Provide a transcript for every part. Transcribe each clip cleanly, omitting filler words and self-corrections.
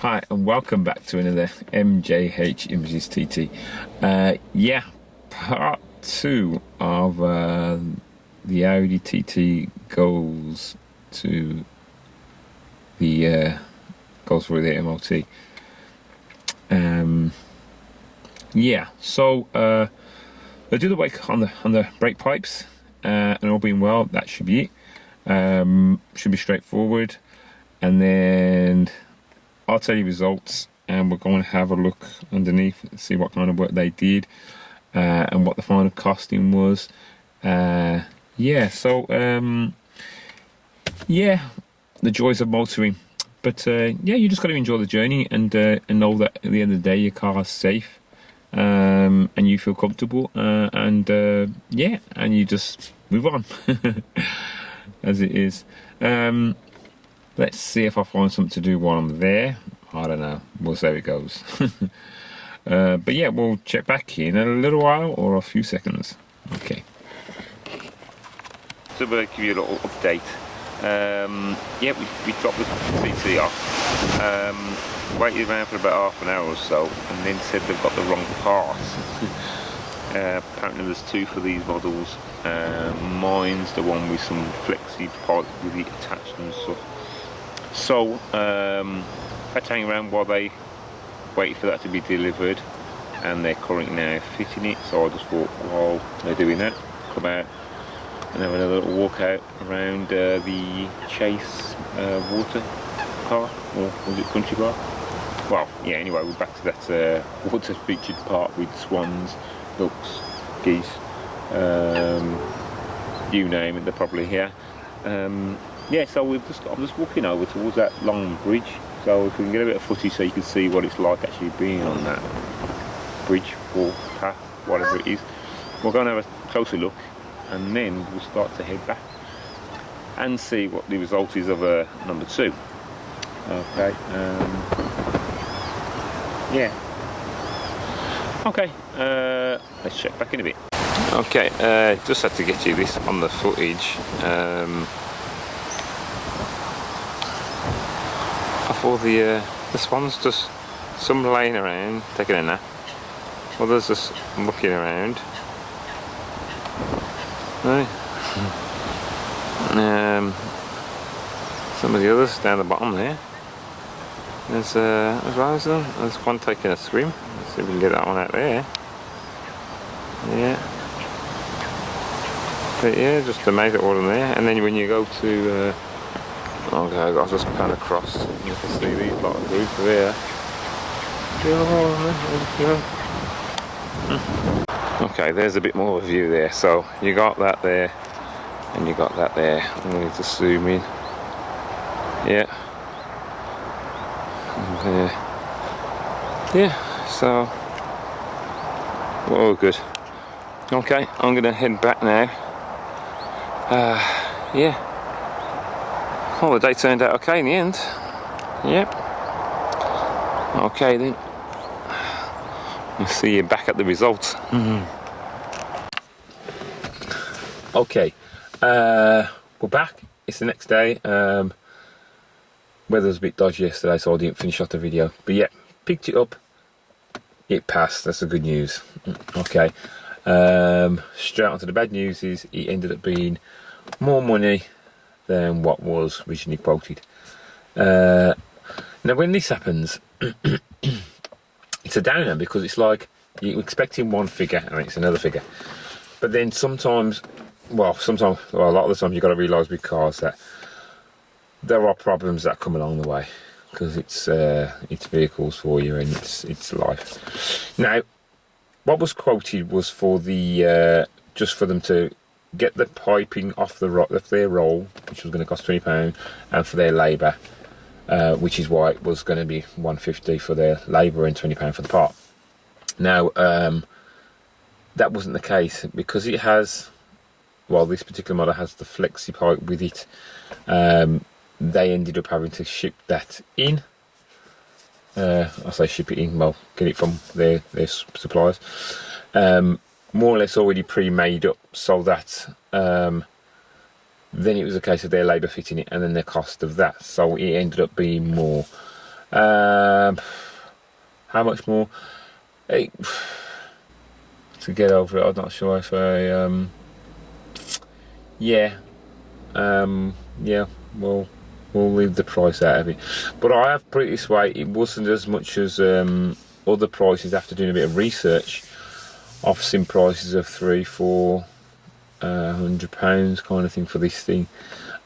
Hi and welcome back to another MJH Images TT. Part 2 of the Audi TT goes to the goes for the MOT. So they do the work on the brake pipes, and all being well, that should be it. Should be straightforward, and then I'll tell you results, and we're going to have a look underneath and see what kind of work they did, and what the final costing was. The joys of motoring. But you just got to enjoy the journey and know that at the end of the day your car is safe, and you feel comfortable, and you just move on as it is. Let's see if I find something to do while I'm there. I don't know. We'll see how it goes. We'll check back in a little while or a few seconds. Okay. So we'll give you a little update. We dropped the TT off. Waited around for about half an hour or so, and then said they've got the wrong parts. Apparently there's two for these models. Mine's the one with some flexi parts with it attached and stuff. So I hang around while they waited for that to be delivered, and they're currently now fitting it. So I just thought, while they're doing that, come out and have another little walk out around the Chase water park, or was it country park? Well, yeah, anyway, we're back to that water featured park with swans, ducks, geese, you name it, they're probably here. So I'm just walking over towards that long bridge, so if we can get a bit of footage so you can see what it's like actually being on that bridge or path, whatever it is. We're going to have a closer look, and then we'll start to head back and see what the result is of number 2. Okay. Let's check back in a bit. Okay, just had to get you this on the footage. Of all the swans, just some laying around taking a nap, others just looking around. Right. Some of the others down the bottom there. There's there's one taking a swim. Let's see if we can get that one out there. Yeah. But yeah, just to make it all in there. And then when you go to I'll just pan across. You can see these lot of groups there. Okay, there's a bit more of a view there. So you got that there, and you got that there. I'm going to zoom in. Yeah. And so we're all good. Okay, I'm going to head back now. Well, the day turned out okay in the end. Yep. Okay then. We'll see you back at the results. Okay. We're back. It's the next day. Weather was a bit dodgy yesterday, so I didn't finish off the video. But yeah, picked it up. It passed. That's the good news. Okay. Straight on to the bad news is it ended up being more money than what was originally quoted. Now when this happens, it's a downer, because it's like you're expecting one figure and it's another figure. But then sometimes, a lot of the time, you've got to realise with cars that there are problems that come along the way, because it's vehicles for you, and it's life. Now, what was quoted was for the just for them to get the piping off their roll, which was going to cost £20, and for their labour, which is why it was going to be £150 for their labour and £20 for the part. Now, that wasn't the case, because it has, this particular model has the flexi pipe with it. They ended up having to ship that in. I say ship it in, get it from their suppliers. More or less already pre-made up, so that then it was a case of their labour fitting it and then the cost of that, so it ended up being more. How much more? Hey, to get over it, I'm not sure if I yeah, yeah, we'll leave the price out of it. But I have put it this way, it wasn't as much as other prices. After doing a bit of research, I've seen prices of £300-400 kind of thing for this thing.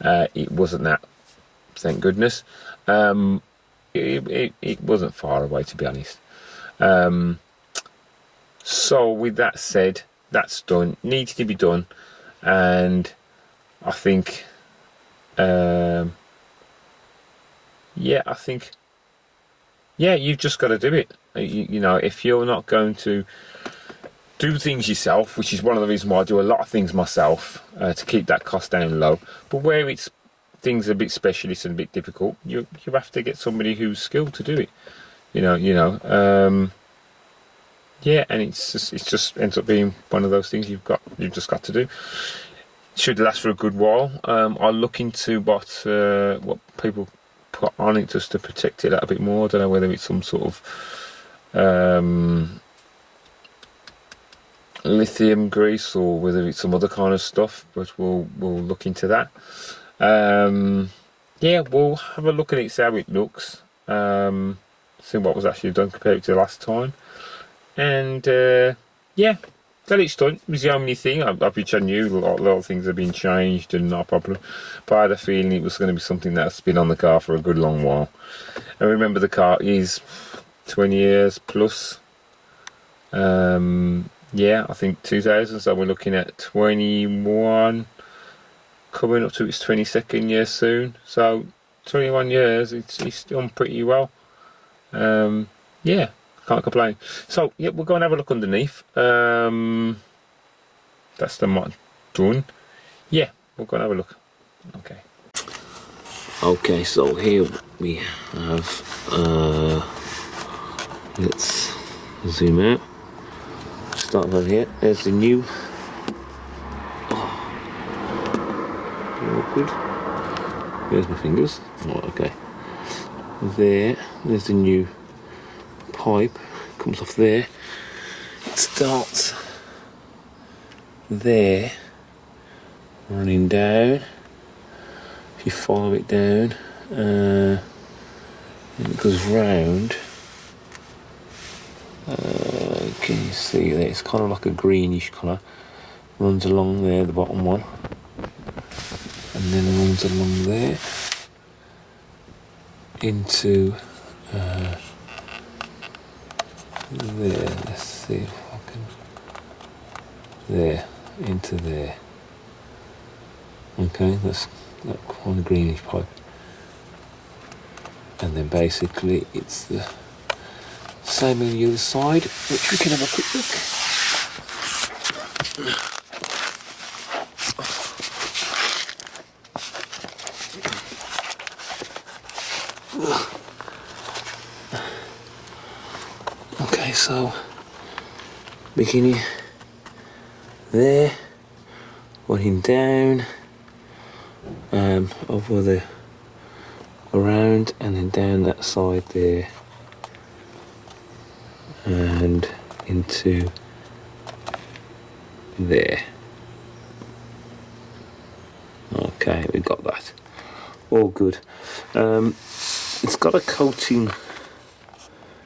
It wasn't that, thank goodness. It wasn't far away, to be honest. So with that said, that's done, needs to be done, and I think yeah, you've just got to do it. You know, if you're not going to do things yourself, which is one of the reasons why I do a lot of things myself, to keep that cost down low, but where it's things are a bit specialist and a bit difficult, you have to get somebody who's skilled to do it. Yeah, and it just ends up being one of those things you've just got to do. It should last for a good while. I'll look into what people put on it just to protect it a little bit more. I don't know whether it's some sort of lithium grease or whether it's some other kind of stuff, but we'll look into that. Yeah, we'll have a look at it, see how it looks, see what was actually done compared to the last time, and yeah, that it's done. It was the only thing. Which I knew a lot of things have been changed and not a problem, but I had a feeling it was going to be something that's been on the car for a good long while. And remember, the car is 20 years plus. Yeah, I think 2000, so we're looking at 21, coming up to its 22nd year soon, so 21 years, it's done pretty well. Yeah, can't complain. So yeah, we'll go and have a look underneath. That's the mod done. Yeah, we'll go and have a look. Okay, so here we have, let's zoom out. Start over here. There's the new. Awkward. There's my fingers. Oh, okay. There's the new pipe. Comes off there. It starts there, running down. If you follow it down, and it goes round. Can you see that it's kind of like a greenish colour, runs along there, the bottom one, and then runs along there into there. Let's see if I can, there, into there. Okay, that's that kind of greenish pipe, and then basically it's the same on the other side, which we can have a quick look. Okay, so beginning there, running down, over the around, and then down that side there, and into there. Okay, we got that. All good. It's got a coating.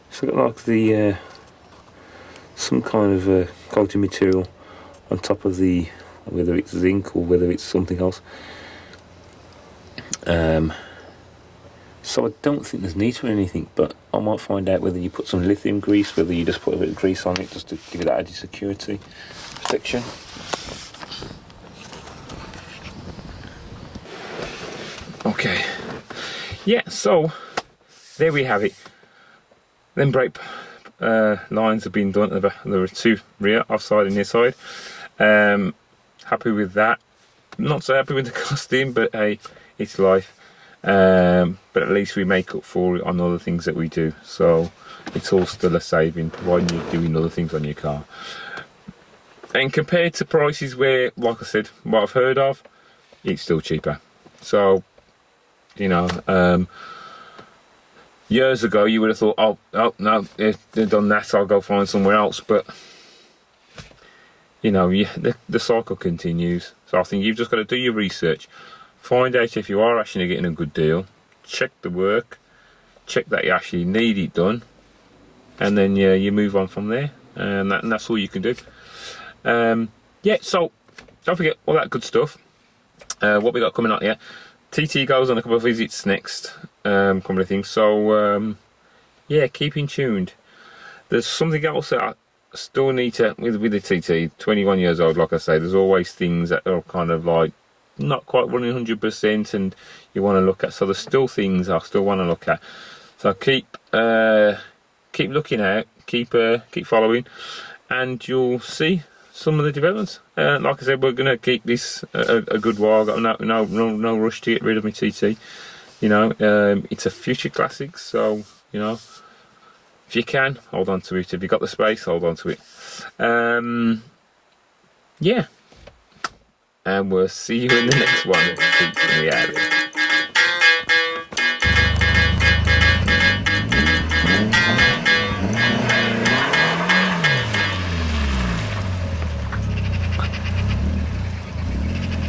It's got like the some kind of coating material on top of the, whether it's zinc or whether it's something else. So I don't think there's need for anything, but I might find out whether you put some lithium grease, whether you just put a bit of grease on it just to give it that added security protection. Okay, yeah, so there we have it. Then brake lines have been done. There were two rear, offside and near side. Happy with that. Not so happy with the costing, but hey, it's life. But at least we make up for it on other things that we do, so it's all still a saving, providing you're doing other things on your car. And compared to prices where, like I said, what I've heard of, it's still cheaper. So, you know, years ago you would have thought, oh no, they've done that, I'll go find somewhere else. But you know, the cycle continues. So I think you've just got to do your research, find out if you are actually getting a good deal, check the work, check that you actually need it done, and then you move on from there. And that's all you can do. Yeah, so don't forget all that good stuff. What we got coming up here, TT goes on a couple of visits next, couple of things. So yeah, keep in tuned. There's something else that I still need to, with the TT, 21 years old, like I say, there's always things that are kind of like not quite running 100%, and you want to look at. So there's still things I still want to look at. So keep looking out, keep following, and you'll see some of the developments. Like I said, we're going to keep this a good while. I've got no rush to get rid of my TT. You know, it's a future classic, so you know, if you can, hold on to it. If you've got the space, hold on to it. Yeah, and we'll see you in the next one. Peace in the area.